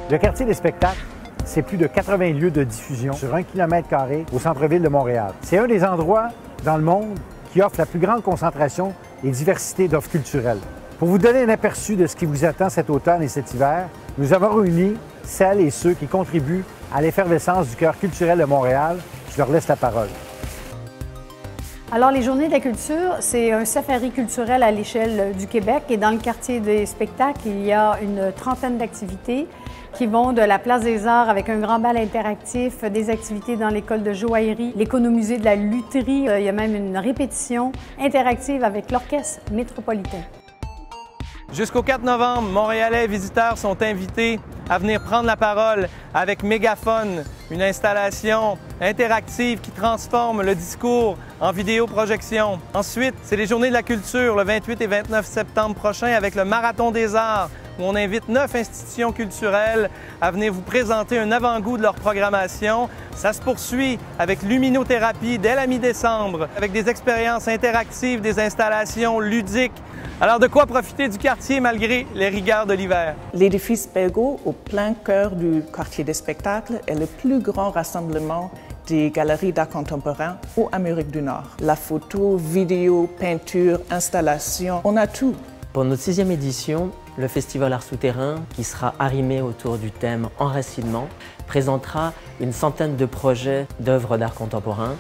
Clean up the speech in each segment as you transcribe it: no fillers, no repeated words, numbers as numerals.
Le quartier des spectacles, c'est plus de 80 lieux de diffusion sur 1 km² au centre-ville de Montréal. C'est un des endroits dans le monde qui offre la plus grande concentration et diversité d'offres culturelles. Pour vous donner un aperçu de ce qui vous attend cet automne et cet hiver, nous avons réuni celles et ceux qui contribuent à l'effervescence du cœur culturel de Montréal. Je leur laisse la parole. Alors, les Journées de la culture, c'est un safari culturel à l'échelle du Québec et dans le quartier des spectacles, il y a une trentaine d'activités qui vont de la Place des Arts avec un grand bal interactif, des activités dans l'école de joaillerie, l'économusée de la lutherie. Il y a même une répétition interactive avec l'Orchestre métropolitain. Jusqu'au 4 novembre, Montréalais et visiteurs sont invités à venir prendre la parole avec Mégaphone, une installation interactive qui transforme le discours en vidéoprojection. Ensuite, c'est les Journées de la culture le 28 et 29 septembre prochain avec le Marathon des arts où on invite 9 institutions culturelles à venir vous présenter un avant-goût de leur programmation. Ça se poursuit avec luminothérapie dès la mi-décembre, avec des expériences interactives, des installations ludiques. Alors, de quoi profiter du quartier malgré les rigueurs de l'hiver? L'édifice Belgo, au plein cœur du quartier des spectacles, est le plus grand rassemblement des galeries d'art contemporain en Amérique du Nord. La photo, vidéo, peinture, installation, on a tout. Pour notre 6e édition, le Festival Art Souterrain, qui sera arrimé autour du thème Enracinement, présentera une centaine de projets d'œuvres d'art contemporain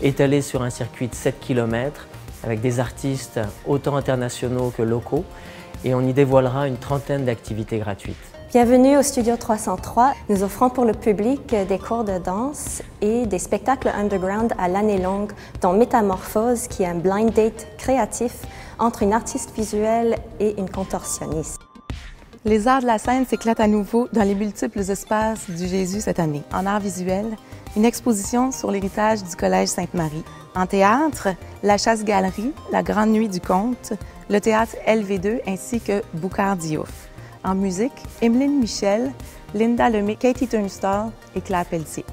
étalés sur un circuit de 7 km avec des artistes autant internationaux que locaux et on y dévoilera une trentaine d'activités gratuites. Bienvenue au Studio 303. Nous offrons pour le public des cours de danse et des spectacles underground à l'année longue, dont Métamorphose, qui est un blind date créatif entre une artiste visuelle et une contorsionniste. Les arts de la scène s'éclatent à nouveau dans les multiples espaces du Jésus cette année. En art visuel, une exposition sur l'héritage du Collège Sainte-Marie. En théâtre, la Chasse-Galerie, la Grande Nuit du Conte, le théâtre LV2 ainsi que Boucard Diouf. En musique, Emeline Michel, Linda Lemay, Katie Turnstall et Claire Pelletier.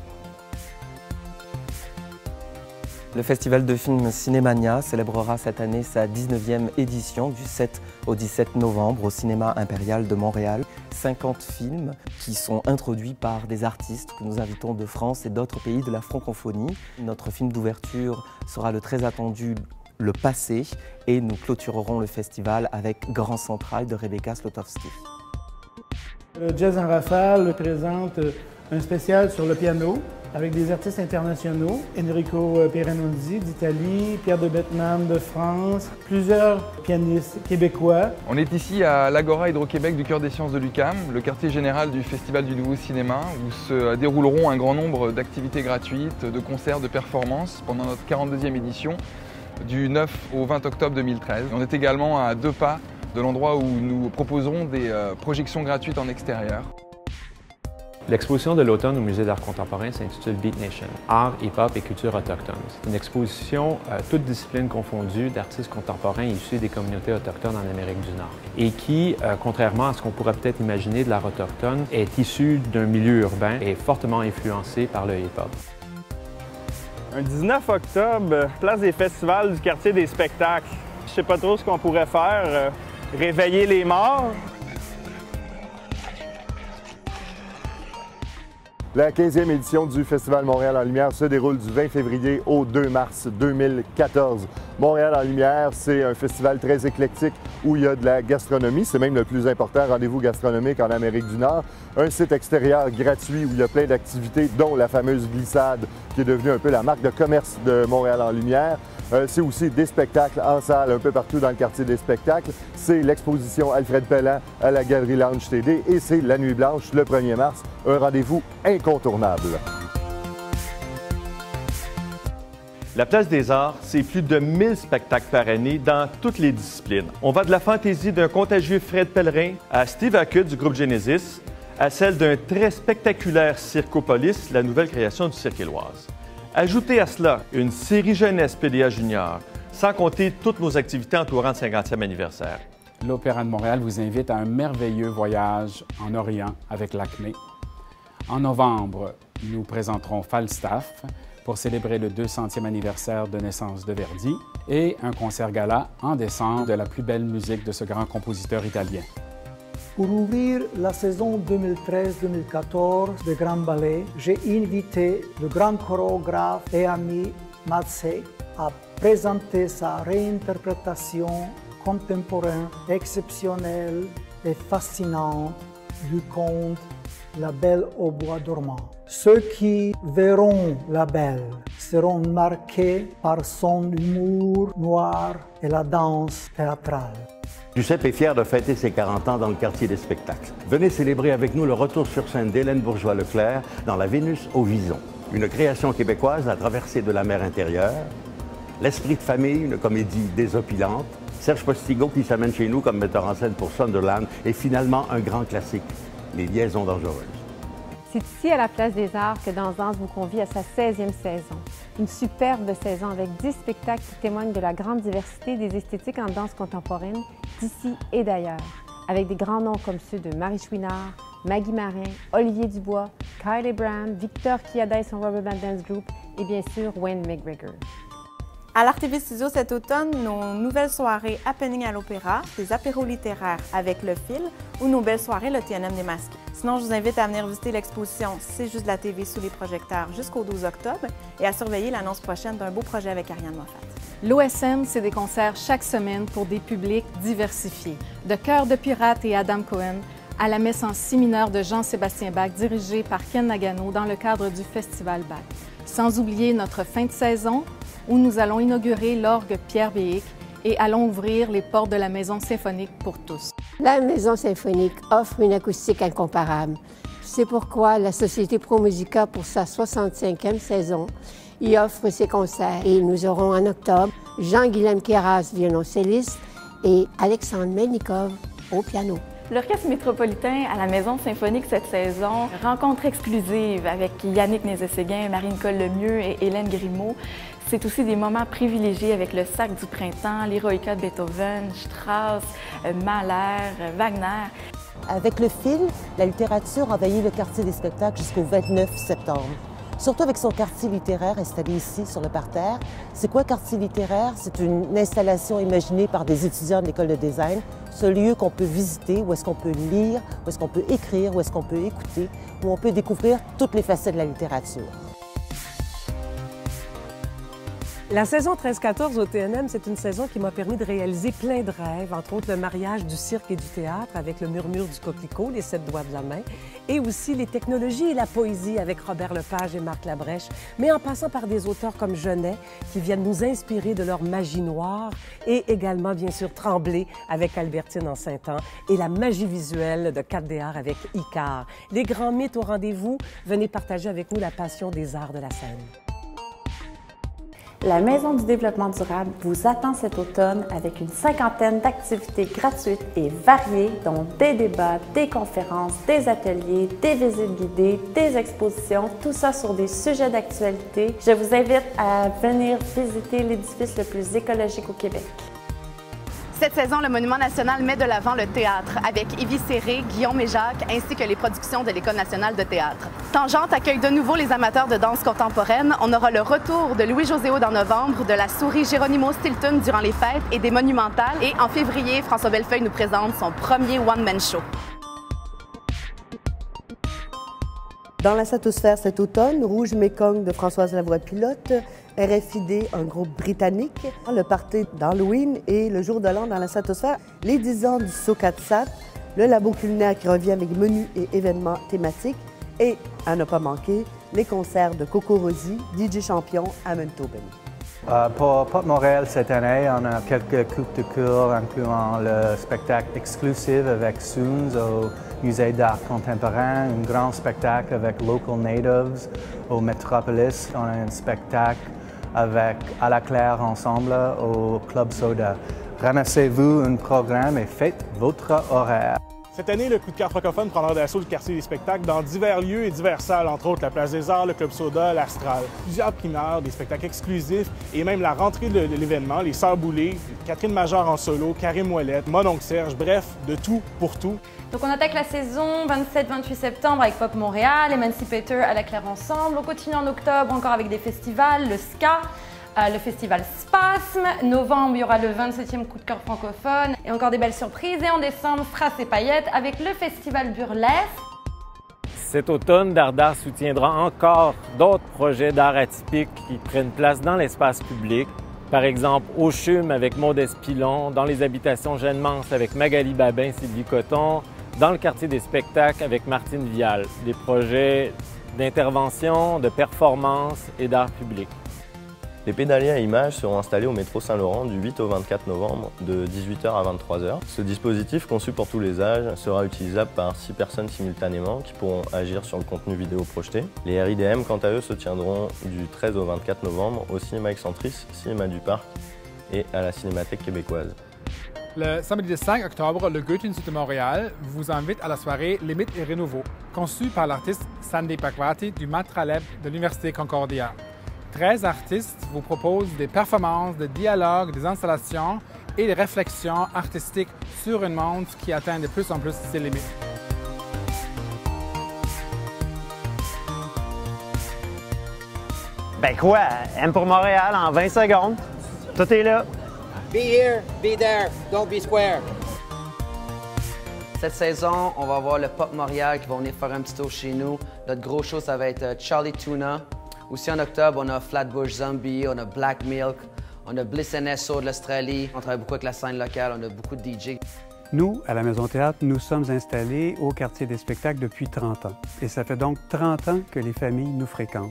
Le festival de films Cinémania célébrera cette année sa 19e édition du 7 au 17 novembre au Cinéma Impérial de Montréal. 50 films qui sont introduits par des artistes que nous invitons de France et d'autres pays de la francophonie. Notre film d'ouverture sera le très attendu Le Passé et nous clôturerons le festival avec Grand Central de Rebecca Slotowski. Le Jazz en Rafale présente un spécial sur le piano avec des artistes internationaux, Enrico Pieranunzi d'Italie, Pierre de Bettman de France, plusieurs pianistes québécois. On est ici à l'Agora Hydro-Québec du Cœur des Sciences de l'UQAM, le quartier général du Festival du Nouveau Cinéma, où se dérouleront un grand nombre d'activités gratuites, de concerts, de performances pendant notre 42e édition du 9 au 20 octobre 2013. On est également à 2 pas de l'endroit où nous proposerons des projections gratuites en extérieur. L'exposition de l'automne au Musée d'art contemporain s'intitule Beat Nation, art, hip-hop et culture autochtone. C'est une exposition, toutes disciplines confondues, d'artistes contemporains issus des communautés autochtones en Amérique du Nord et qui, contrairement à ce qu'on pourrait peut-être imaginer de l'art autochtone, est issu d'un milieu urbain et fortement influencé par le hip-hop. Un 19 octobre, place des festivals du quartier des spectacles. Je sais pas trop ce qu'on pourrait faire, réveiller les morts. La 15e édition du Festival Montréal en Lumière se déroule du 20 février au 2 mars 2014. Montréal en Lumière, c'est un festival très éclectique où il y a de la gastronomie. C'est même le plus important rendez-vous gastronomique en Amérique du Nord. Un site extérieur gratuit où il y a plein d'activités, dont la fameuse glissade qui est devenue un peu la marque de commerce de Montréal en Lumière. C'est aussi des spectacles en salle un peu partout dans le quartier des spectacles. C'est l'exposition Alfred Pellan à la Galerie Lounge TD et c'est la Nuit Blanche le 1er mars, un rendez-vous incontournable. La Place des Arts, c'est plus de 1000 spectacles par année dans toutes les disciplines. On va de la fantaisie d'un contagieux Fred Pellerin à Steve Hackett du groupe Genesis, à celle d'un très spectaculaire Circopolis, la nouvelle création du Cirque Éloise. Ajoutez à cela une série jeunesse PDA Junior, sans compter toutes nos activités entourant le 50e anniversaire. L'Opéra de Montréal vous invite à un merveilleux voyage en Orient avec l'Acmé. En novembre, nous présenterons Falstaff pour célébrer le 200e anniversaire de naissance de Verdi et un concert gala en décembre de la plus belle musique de ce grand compositeur italien. Pour ouvrir la saison 2013-2014 de Grand Ballet, j'ai invité le grand chorégraphe et ami Matsei à présenter sa réinterprétation contemporaine exceptionnelle et fascinante du conte La Belle au bois dormant. Ceux qui verront La Belle seront marqués par son humour noir et la danse théâtrale. Giuseppe est fier de fêter ses 40 ans dans le quartier des spectacles. Venez célébrer avec nous le retour sur scène d'Hélène Bourgeois-Leclerc dans La Vénus au Vison. Une création québécoise à traversée de la mer intérieure, L'Esprit de famille, une comédie désopilante, Serge Postigo qui s'amène chez nous comme metteur en scène pour Sunderland et finalement un grand classique, Les liaisons dangereuses. C'est ici, à la Place des Arts, que Dansance vous convie à sa 16e saison. Une superbe saison avec 10 spectacles qui témoignent de la grande diversité des esthétiques en danse contemporaine d'ici et d'ailleurs, avec des grands noms comme ceux de Marie Chouinard, Maggie Marin, Olivier Dubois, Kyle Abraham, Victor Kiada et son Rubber Band Dance Group et bien sûr Wayne McGregor. À l'Art-TV Studio cet automne, nos nouvelles soirées Happening à l'Opéra, des apéros littéraires avec Le Fil ou nos belles soirées le TNM démasqué. Sinon, je vous invite à venir visiter l'exposition C'est juste la TV sous les projecteurs jusqu'au 12 octobre et à surveiller l'annonce prochaine d'un beau projet avec Ariane Moffat. L'OSM, c'est des concerts chaque semaine pour des publics diversifiés. De Cœur de pirate et Adam Cohen à la messe en si mineur de Jean-Sébastien Bach dirigée par Ken Nagano dans le cadre du Festival Bach. Sans oublier notre fin de saison où nous allons inaugurer l'orgue Pierre Béhic et allons ouvrir les portes de la Maison symphonique pour tous. La Maison symphonique offre une acoustique incomparable. C'est pourquoi la Société ProMusica, pour sa 65e saison, y offre ses concerts. Et nous aurons en octobre Jean-Guilhem Queyras, violoncelliste, et Alexandre Melnikov au piano. L'Orchestre métropolitain à la Maison symphonique cette saison, rencontre exclusive avec Yannick Nézet-Séguin, Marie-Nicole Lemieux et Hélène Grimaud. C'est aussi des moments privilégiés avec le Sac du printemps, l'Héroïca de Beethoven, Strauss, Mahler, Wagner. Avec Le Fil, la littérature a envahi le quartier des spectacles jusqu'au 29 septembre. Surtout avec son quartier littéraire installé ici sur le parterre. C'est quoi quartier littéraire? C'est une installation imaginée par des étudiants de l'école de design. Ce lieu qu'on peut visiter, où est-ce qu'on peut lire, où est-ce qu'on peut écrire, où est-ce qu'on peut écouter, où on peut découvrir toutes les facettes de la littérature. La saison 13-14 au TNM, c'est une saison qui m'a permis de réaliser plein de rêves, entre autres le mariage du cirque et du théâtre avec le murmure du coquelicot, les 7 doigts de la main, et aussi les technologies et la poésie avec Robert Lepage et Marc Labrèche, mais en passant par des auteurs comme Genet qui viennent nous inspirer de leur magie noire et également, bien sûr, Tremblay avec Albertine en Saint-An et la magie visuelle de 4DR avec Icare. Les grands mythes au rendez-vous, venez partager avec nous la passion des arts de la scène. La Maison du développement durable vous attend cet automne avec une 50aine d'activités gratuites et variées, dont des débats, des conférences, des ateliers, des visites guidées, des expositions, tout ça sur des sujets d'actualité. Je vous invite à venir visiter l'édifice le plus écologique au Québec. Cette saison, le Monument national met de l'avant le théâtre avec Yves Serré, Guillaume et Jacques, ainsi que les productions de l'École nationale de théâtre. Tangente accueille de nouveau les amateurs de danse contemporaine. On aura le retour de Louis-José Aude en novembre, de la souris Geronimo Stilton durant les fêtes et des monumentales. Et en février, François Bellefeuille nous présente son premier one-man show. Dans la Satosphère cet automne, Rouge Mekong de Françoise Lavoie-Pilote, RFID, un groupe britannique, le party d'Halloween et le jour de l'an dans la Satosphère, les 10 ans du Socatsat, le labo culinaire qui revient avec menus et événements thématiques et, à ne pas manquer, les concerts de Coco Rosie, DJ Champion à Manitoba. Pour Pop Montréal cette année, on a quelques coups de cours incluant le spectacle exclusif avec Soons au Musée d'art contemporain, un grand spectacle avec Local Natives au Metropolis. On a un spectacle avec À la Claire ensemble au Club Soda. Ramassez-vous un programme et faites votre horaire. Cette année, le coup de cœur francophone prendra d'assaut le quartier des spectacles dans divers lieux et diverses salles, entre autres la Place des Arts, le Club Soda, l'Astral. Plusieurs primeurs, des spectacles exclusifs et même la rentrée de l'événement, les Sœurs Boulay, Catherine Major en solo, Karim Ouellette, Mon oncle Serge, bref, de tout pour tout. Donc on attaque la saison 27-28 septembre avec Pop Montréal, Emancipator à la Claire ensemble. On continue en octobre encore avec des festivals, le Ska, le festival Spasme. Novembre, il y aura le 27e coup de cœur francophone et encore des belles surprises. Et en décembre, Strass et paillettes avec le festival Burlesque. Cet automne, Dardar soutiendra encore d'autres projets d'art atypiques qui prennent place dans l'espace public. Par exemple, au CHUM avec Maud Espilon, dans les habitations Jeanne Mance avec Magali Babin, Sylvie Coton, dans le quartier des spectacles avec Martine Vial. Des projets d'intervention, de performance et d'art public. Les pédaliers à images seront installés au métro Saint-Laurent du 8 au 24 novembre de 18h à 23h. Ce dispositif, conçu pour tous les âges, sera utilisable par 6 personnes simultanément qui pourront agir sur le contenu vidéo projeté. Les RIDM, quant à eux, se tiendront du 13 au 24 novembre au Cinéma Excentris, Cinéma du Parc et à la Cinémathèque québécoise. Le samedi 5 octobre, le Goethe-Institut de Montréal vous invite à la soirée Limite et Renouveau, conçue par l'artiste Sandy Pakwati du Matraleb de l'Université Concordia. 13 artistes vous proposent des performances, des dialogues, des installations et des réflexions artistiques sur un monde qui atteint de plus en plus ses limites. Ben quoi? M pour Montréal en 20 secondes. Tout est là. Be here, be there, don't be square. Cette saison, on va avoir le Pop Montréal qui va venir faire un petit tour chez nous. Notre gros show, ça va être Charlie Tuna. Aussi en octobre, on a Flatbush Zombie, on a Black Milk, on a Bliss NSO de l'Australie. On travaille beaucoup avec la scène locale, on a beaucoup de DJ. Nous, à la Maison Théâtre, nous sommes installés au quartier des spectacles depuis 30 ans. Et ça fait donc 30 ans que les familles nous fréquentent.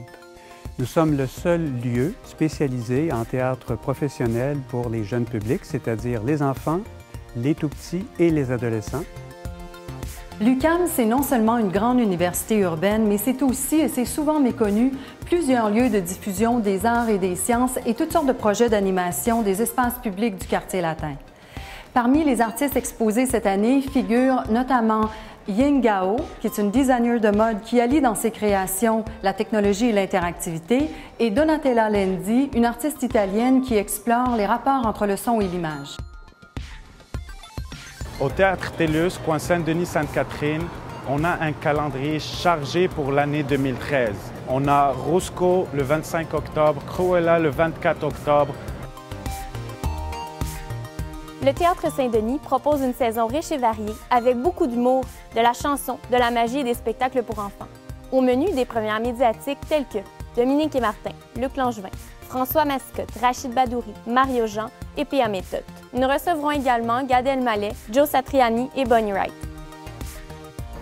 Nous sommes le seul lieu spécialisé en théâtre professionnel pour les jeunes publics, c'est-à-dire les enfants, les tout-petits et les adolescents. L'UQAM, c'est non seulement une grande université urbaine, mais c'est aussi, et c'est souvent méconnu, plusieurs lieux de diffusion des arts et des sciences et toutes sortes de projets d'animation des espaces publics du quartier latin. Parmi les artistes exposés cette année figurent notamment Ying Gao, qui est une designer de mode qui allie dans ses créations la technologie et l'interactivité, et Donatella Lendi, une artiste italienne qui explore les rapports entre le son et l'image. Au Théâtre TELUS, coin Saint-Denis-Sainte-Catherine, on a un calendrier chargé pour l'année 2013. On a Roscoe le 25 octobre, Cruella le 24 octobre. Le Théâtre Saint-Denis propose une saison riche et variée, avec beaucoup d'humour, de la chanson, de la magie et des spectacles pour enfants. Au menu, des premières médiatiques telles que Dominique et Martin, Luc Langevin, François Mascotte, Rachid Badouri, Mario Jean et P.A. Méthode. Nous recevrons également Gad Elmaleh, Joe Satriani et Bonnie Wright.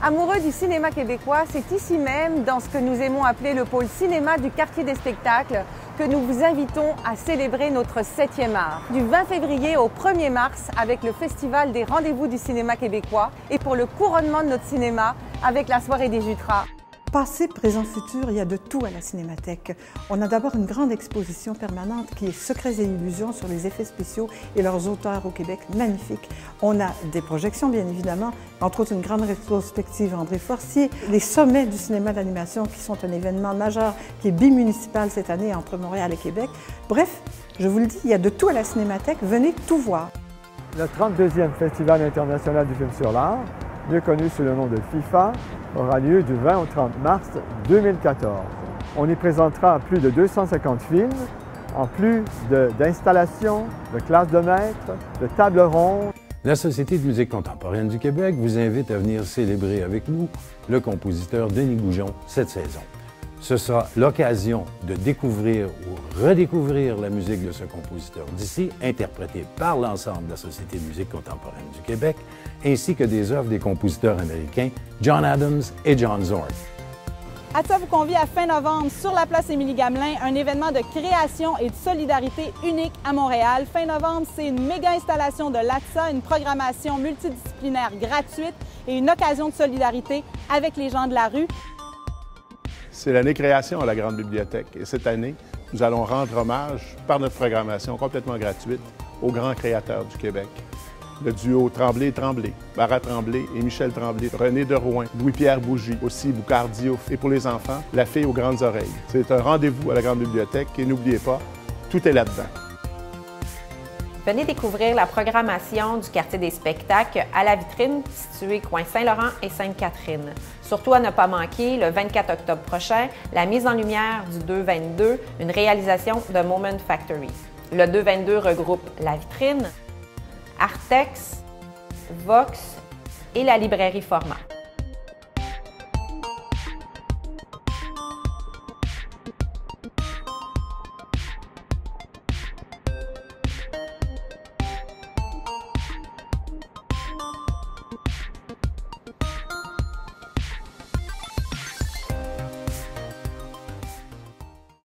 Amoureux du cinéma québécois, c'est ici même, dans ce que nous aimons appeler le pôle cinéma du quartier des spectacles, que nous vous invitons à célébrer notre 7e art. Du 20 février au 1er mars avec le Festival des rendez-vous du cinéma québécois et pour le couronnement de notre cinéma avec la soirée des Jutras. Passé, présent, futur, il y a de tout à la Cinémathèque. On a d'abord une grande exposition permanente qui est Secrets et illusions sur les effets spéciaux et leurs auteurs au Québec, magnifique. On a des projections, bien évidemment, entre autres une grande rétrospective André Forcier, les sommets du cinéma d'animation qui sont un événement majeur qui est bimunicipal cette année entre Montréal et Québec. Bref, je vous le dis, il y a de tout à la Cinémathèque, venez tout voir. Le 32e Festival international du film sur l'art, mieux connu sous le nom de FIFA, aura lieu du 20 au 30 mars 2014. On y présentera plus de 250 films, en plus d'installations, de classes de maîtres, de tables rondes. La Société de musique contemporaine du Québec vous invite à venir célébrer avec nous le compositeur Denis Goujon cette saison. Ce sera l'occasion de découvrir ou redécouvrir la musique de ce compositeur d'ici, interprétée par l'ensemble de la Société de musique contemporaine du Québec, ainsi que des œuvres des compositeurs américains John Adams et John Zorn. ATSA vous convie à fin novembre sur la place Émilie-Gamelin, un événement de création et de solidarité unique à Montréal. Fin novembre, c'est une méga installation de l'ATSA, une programmation multidisciplinaire gratuite et une occasion de solidarité avec les gens de la rue. C'est l'année création à la Grande Bibliothèque et cette année, nous allons rendre hommage par notre programmation complètement gratuite aux grands créateurs du Québec. Le duo Tremblay-Tremblay, Marat Tremblay et Michel Tremblay, René de Rouen, Louis-Pierre Bougie, aussi Boucard Diouf et pour les enfants, La Fille aux grandes oreilles. C'est un rendez-vous à la Grande Bibliothèque et n'oubliez pas, tout est là-dedans. Venez découvrir la programmation du quartier des spectacles à la vitrine située coin Saint-Laurent et Sainte-Catherine. Surtout à ne pas manquer, le 24 octobre prochain, la mise en lumière du 222, une réalisation de Moment Factory. Le 222 regroupe la vitrine, Artex, Vox et la librairie Format.